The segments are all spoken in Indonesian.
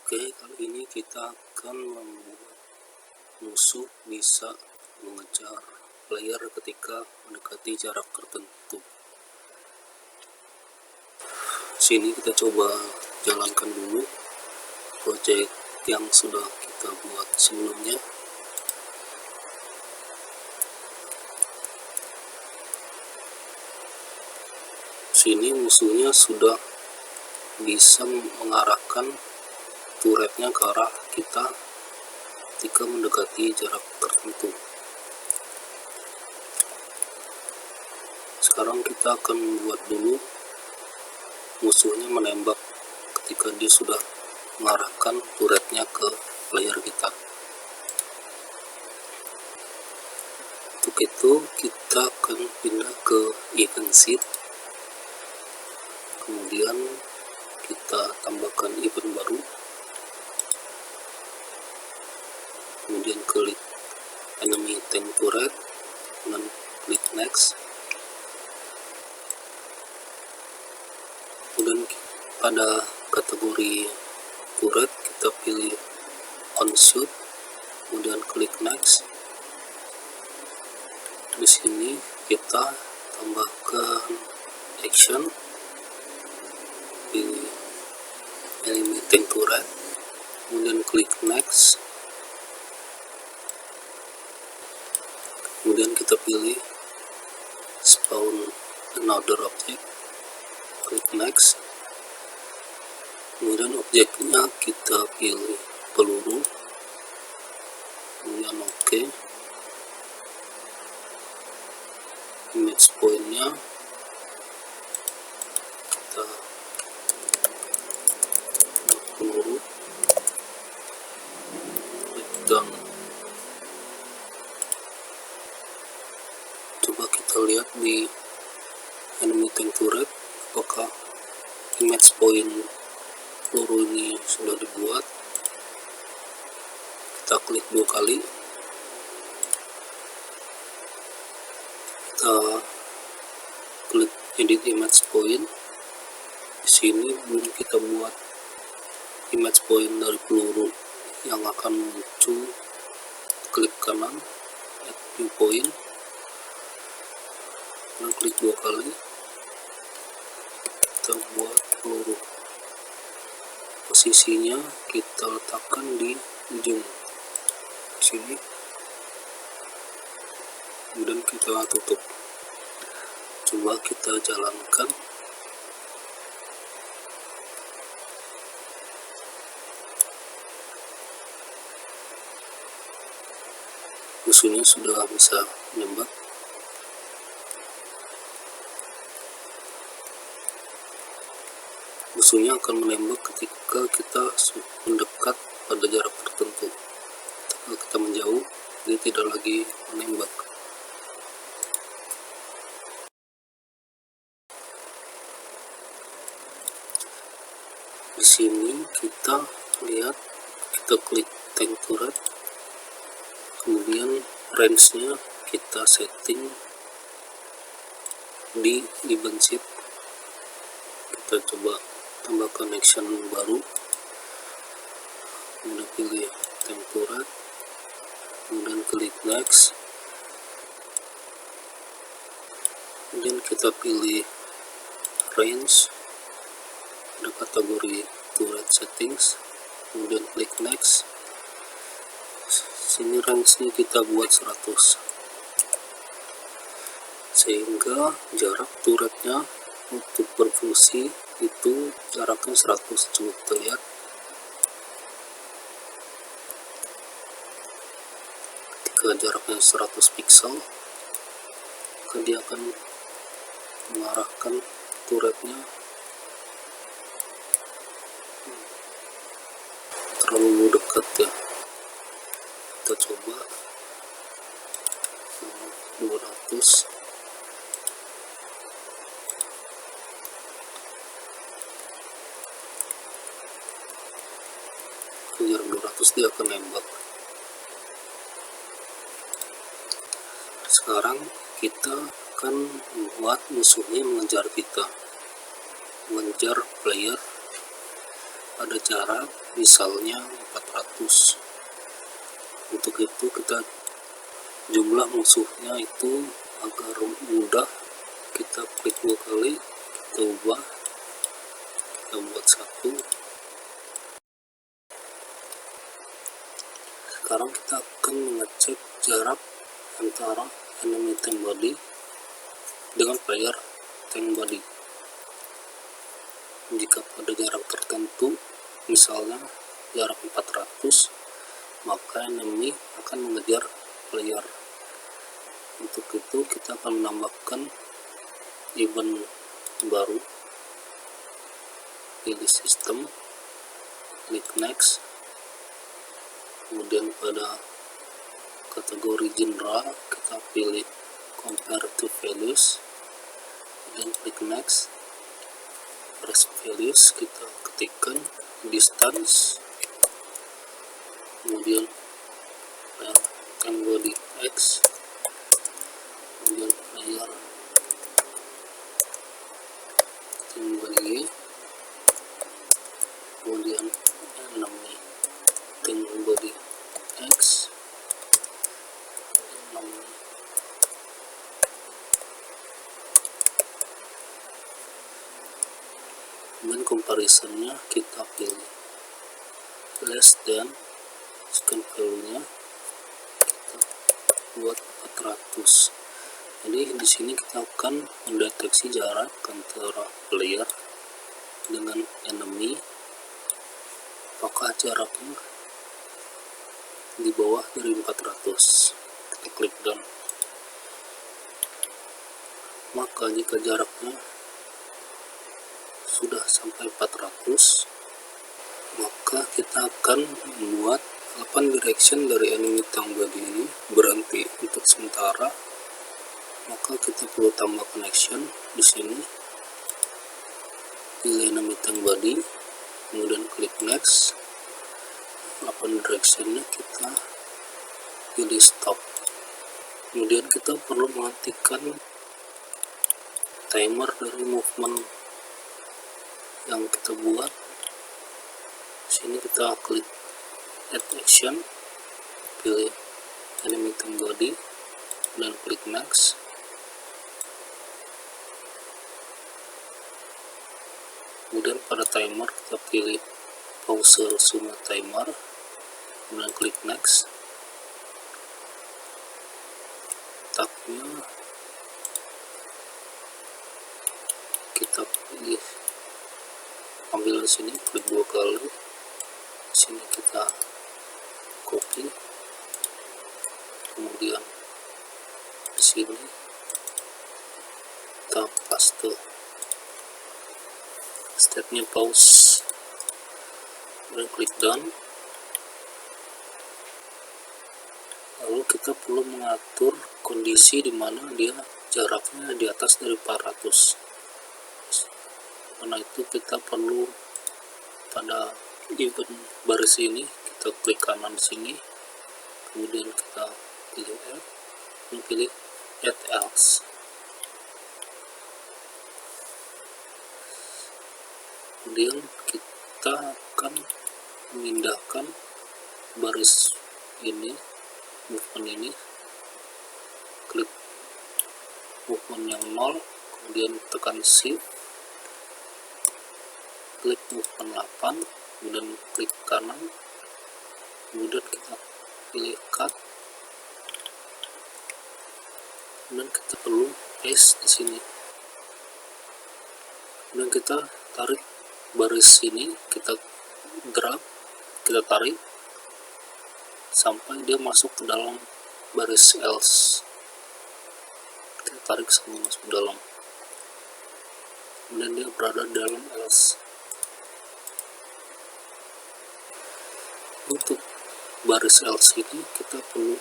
Oke, kali ini kita akan membuat musuh bisa mengejar player ketika mendekati jarak tertentu. Sini kita coba jalankan dulu project yang sudah kita buat sebelumnya. Sini musuhnya sudah bisa mengarahkan turretnya ke arah kita ketika mendekati jarak tertentu. Sekarang kita akan membuat dulu musuhnya menembak ketika dia sudah mengarahkan turretnya ke player kita. Untuk itu kita akan pindah ke event sheet, kemudian kita tambahkan event baru, kemudian klik enemy tank turret dan klik next. Kemudian pada kategori turret kita pilih on shoot, kemudian klik next. Di sini kita tambahkan action, pilih enemy tank turret, kemudian klik next. Kemudian kita pilih spawn another object, klik next. Kemudian objeknya kita pilih peluru, kemudian oke. Image point-nya kita peluru, klik down. Coba kita lihat di enemy tank turret apakah image point peluru ini sudah dibuat. Kita klik 2 kali, kita klik edit image point. Di sini belum kita buat image point dari peluru yang akan muncul. Klik kanan, add new point, dan klik 2 kali. Kita buat peluru, posisinya kita letakkan di ujung sini, kemudian kita tutup. Coba kita jalankan. Musuhnya sudah bisa menembak. Musuhnya akan menembak ketika kita mendekat pada jarak tertentu. Ketika kita menjauh, dia tidak lagi menembak. Di sini kita lihat, kita klik tank turret, kemudian range-nya kita setting di event sheet. Kita coba tambahkan action baru, kemudian pilih tank turret, kemudian klik next. Kemudian kita pilih range, ada kategori turret settings, kemudian klik next. Sini range-nya kita buat 100, sehingga jarak turretnya untuk berfungsi itu jaraknya 100. Coba kita lihat, ketika jaraknya 100 pixel, maka dia akan mengarahkan turretnya. Terlalu dekat ya, kita coba 200. Jarak 200 dia akan nembak. Sekarang kita akan membuat musuhnya mengejar kita, mengejar player pada jarak misalnya 400. Untuk itu kita jumlah musuhnya itu agar mudah, kita klik 2 kali, kita ubah, kita buat 1. Sekarang kita akan mengecek jarak antara enemy tank body dengan player tank body. Jika pada jarak tertentu, misalnya jarak 400, maka enemy akan mengejar player. Untuk itu kita akan menambahkan event baru, pilih sistem, klik next, kemudian pada kategori general kita pilih compare to values, dan klik next. Press values, kita ketikkan distance, kemudian tank body X, kemudian player tank body Y, kemudian enemy tank body X, enemy dan comparisonnya kita pilih less than, sekian value-nya kita buat 400. Jadi di sini kita akan mendeteksi jarak antara player dengan enemy, apakah jaraknya di bawah dari 400. Kita klik done. Maka jika jaraknya sudah sampai 400, maka kita akan membuat 8 direction dari enemy tank body ini berhenti untuk sementara. Maka kita perlu tambah connection di sini, pilih enemy tank body, kemudian klik next. 8 directionnya kita pilih stop. Kemudian kita perlu menghentikan timer dari movement yang kita buat. Sini kita klik add action, pilih enemy tank body, dan klik next. Kemudian pada timer kita pilih pause resume timer, kemudian klik next. Tabnya kita pilih, ambil di sini, klik 2 kali. Sini kita copy, kemudian di sini kita paste. Stepnya pause, kemudian klik done. Lalu kita perlu mengatur kondisi di mana dia jaraknya di atas dari 400. Karena itu kita perlu pada event baris ini kita klik kanan sini, kemudian kita pilih add, dan pilih add else. Kemudian kita akan memindahkan baris ini, movement ini, klik movement yang 0, kemudian tekan shift, klik movement 8, kemudian klik kanan, kemudian kita pilih cut, kemudian kita perlu paste di sini, kemudian kita tarik baris ini, kita drag, kita tarik sampai dia masuk ke dalam baris else. Kita tarik sampai masuk ke dalam, kemudian dia berada dalam else. Untuk baris else ini kita perlu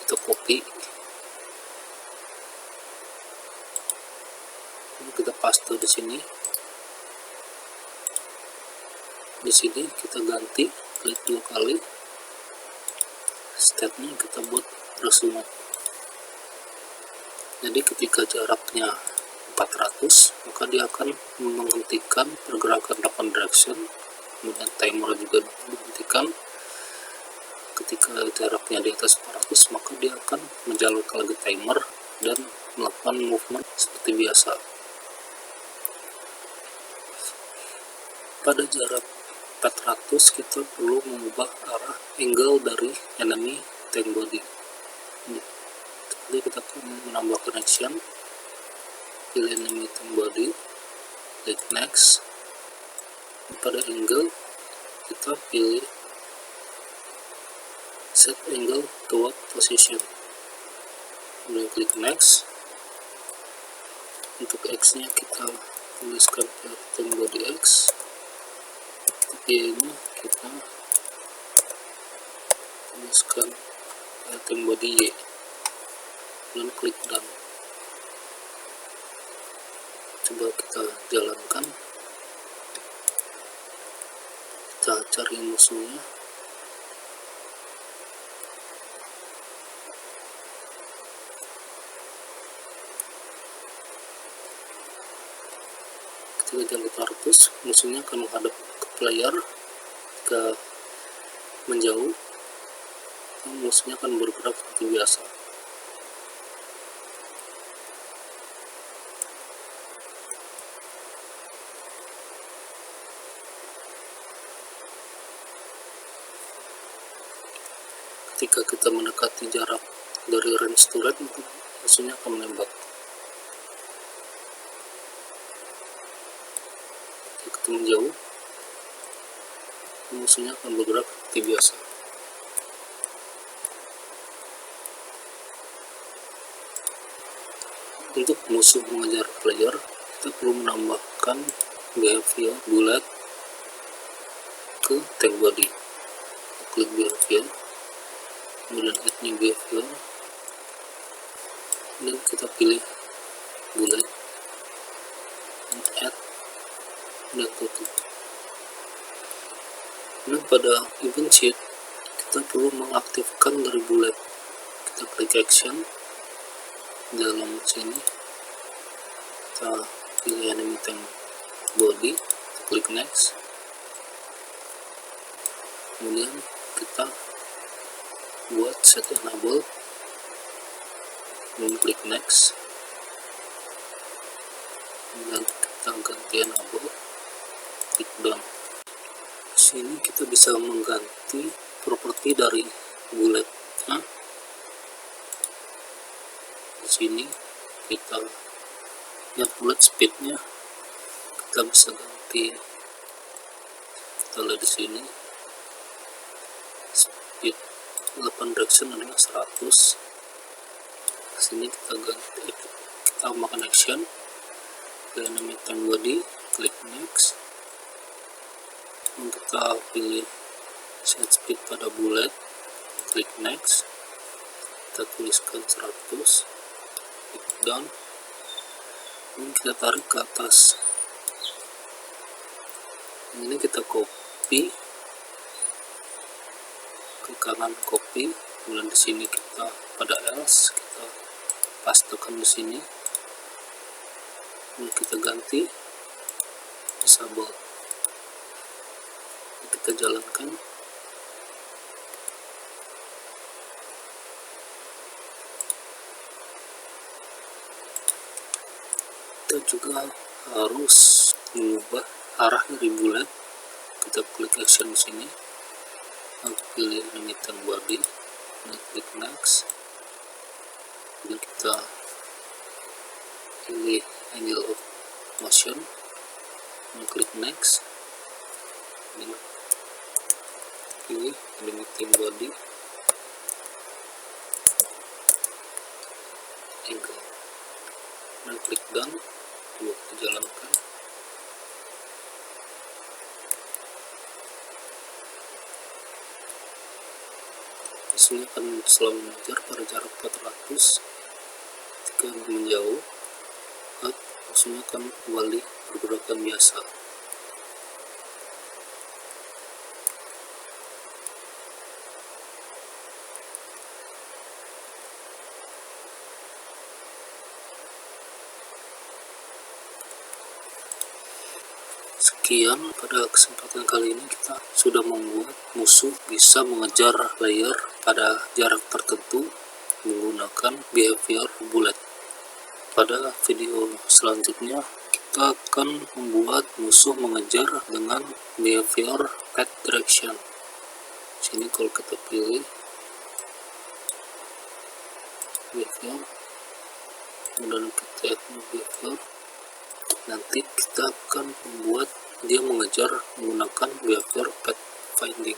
copy, ini kita paste di sini. Di sini kita ganti, klik 2 kali, stepnya kita buat resume. Jadi ketika jaraknya 400, maka dia akan menghentikan pergerakan 8 direction kemudian timer juga dihentikan. Ketika jaraknya di atas 400, maka dia akan menjalankan lagi timer dan melakukan movement seperti biasa. Pada jarak 400 kita perlu mengubah arah angle dari enemy tank body. Jadi kita akan menambah connection, pilih enemy tank body, klik next. Pada angle kita pilih set angle toward position, kemudian klik next. Untuk X nya kita tuliskan tank body X, Y nya kita tuliskan tank body Y, dan klik done. Coba kita jalankan, kita cari musuhnya. Ketika jalan 400, musuhnya akan menghadap ke player. Jika menjauh, musuhnya akan bergerak seperti biasa. Ketika kita mendekati jarak dari range to range, musuhnya akan menembak. Jika kita menjauh, musuhnya akan bergerak seperti biasa. Untuk musuh mengejar player, kita perlu menambahkan behavior bullet ke tank body. Klik behavior, kemudian add new behavior, dan kita pilih bullet, dan add, dan tutup. Nah, pada event sheet kita perlu mengaktifkan dari bullet. Kita klik action, dalam sini kita pilih enemy tank body, kita klik next, kemudian kita buat set enable, kemudian klik next, dan kita ganti enable, klik done. Sini kita bisa mengganti properti dari bullet. Di sini kita lihat bullet speednya, kita bisa ganti. Kita lihat di sini speed 8 direction adalah 100. Sini kita ganti, kita makan action ke enemy tank body, klik next, dan kita pilih set speed pada bullet, klik next, kita tuliskan 100, klik down, dan kita tarik ke atas. Ini kita copy ke kanan, copy, kemudian di sini kita pada else kita pastekan di sini, dan kita ganti disable. Kita jalankan. Kita juga harus mengubah arah dari bullet. Kita klik action di sini, pilih enemy tank body, dan klik next, dan kita pilih angle of motion, dan klik next, dan pilih enemy tank body, angle, dan klik done. Coba kita jalankan. Musuhnya akan selalu mengejar pada jarak 400. Ketika menjauh, musuhnya akan kembali pergerakan biasa. Sekian pada kesempatan kali ini, kita sudah membuat musuh bisa mengejar player pada jarak tertentu menggunakan behavior bullet. Pada video selanjutnya kita akan membuat musuh mengejar dengan behavior path direction. Sini kalau kita pilih behavior, kemudian kita add behavior, nanti kita akan membuat dia mengejar menggunakan behavior path finding.